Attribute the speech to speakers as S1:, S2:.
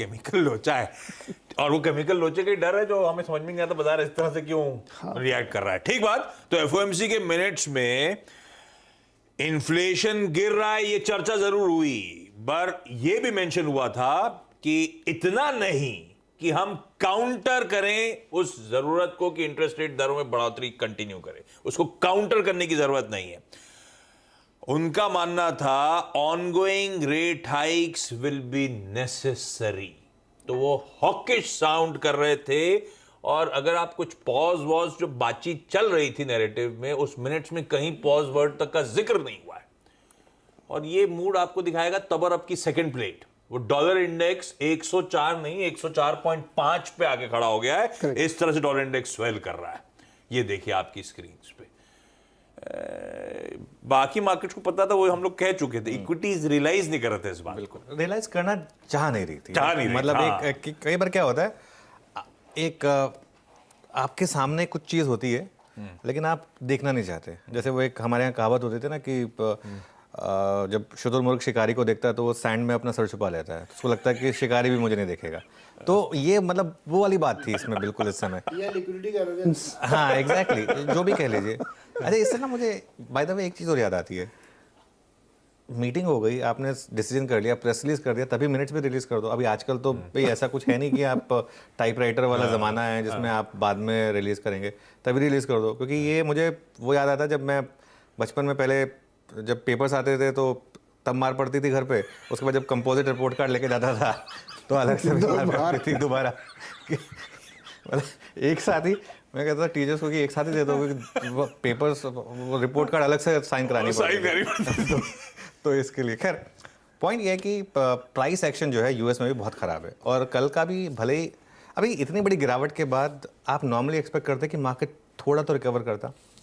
S1: Chemical लोचा है, और वो केमिकल लोचे का ही डर है जो हमें समझ में नहीं आता बाजार इस तरह से क्यों रिएक्ट कर रहा है। ठीक बात। तो एफओएमसी के मिनट्स में इन्फ्लेशन गिर रहा है, ये चर्चा जरूर हुई, पर यह भी मेंशन हुआ था कि इतना नहीं कि हम काउंटर करें उस जरूरत को कि इंटरेस्ट रेट दरों में बढ़ोतरी कंटिन्यू करें, उसको काउंटर करने की जरूरत नहीं है। उनका मानना था ongoing rate hikes will be necessary, तो वो हॉकिश साउंड कर रहे थे। और अगर आप कुछ पॉज वॉज जो बातचीत चल रही थी नैरेटिव में, उस मिनट्स में कहीं पॉज वर्ड तक का जिक्र नहीं हुआ है। और ये मूड आपको दिखाएगा तबर अप की सेकंड प्लेट। वो डॉलर इंडेक्स 104 नहीं 104.5 पे आके खड़ा हो गया है। इस तरह से डॉलर इंडेक्स स्वेल कर रहा है, ये देखिए आपकी स्क्रीन पे। बाकी मार्केट को पता था, वो हम लोग कह चुके थे, इक्विटीज रियलाइज नहीं कर रहे थे इस बात।
S2: बिल्कुल रियलाइज करना चाह नहीं रही थी,
S1: चाह नहीं रही,
S2: मतलब
S1: हाँ।
S2: एक कई बार क्या होता है, एक आपके सामने कुछ चीज़ होती है लेकिन आप देखना नहीं चाहते। जैसे वो एक हमारे यहाँ कहावत होती थी ना कि जब शुतुरमुर्ग शिकारी को देखता है तो वो सैंड में अपना सर छुपा लेता है, तो उसको लगता है कि शिकारी भी मुझे नहीं देखेगा। तो ये मतलब वो वाली बात थी इसमें बिल्कुल इस समय,
S3: या लिक्विडिटी का एरोगेंस।
S2: हाँ एग्जैक्टली, जो भी कह लीजिए। अच्छा, इससे ना मुझे बाय द वे एक चीज़ और याद आती है। मीटिंग हो गई, आपने डिसीजन कर लिया, प्रेस रिलीज कर दिया, तभी मिनट्स भी रिलीज कर दो। अभी आजकल तो भाई ऐसा कुछ है नहीं कि आप टाइपराइटर वाला ज़माना है जिसमें आप बाद में रिलीज करेंगे, तभी रिलीज कर दो। क्योंकि ये मुझे वो याद आता है जब मैं बचपन में पहले जब पेपर्स आते थे तो तब मार पड़ती थी घर पे, उसके बाद जब कंपोजिट रिपोर्ट कार्ड लेके जाता था तो अलग से मार पड़ती थी दोबारा। मतलब एक साथ ही मैं कहता था टीचर्स को कि एक साथ ही दे दो, क्योंकि पेपर्स वो रिपोर्ट कार्ड अलग से साइन करानी पड़ती। तो इसके लिए खैर पॉइंट ये है कि प्राइस एक्शन जो है यूएस में भी बहुत ख़राब है। और कल का भी भले ही अभी इतनी बड़ी गिरावट के बाद आप नॉर्मली एक्सपेक्ट करते हैं कि मार्केट थोड़ा तो रिकवर करता,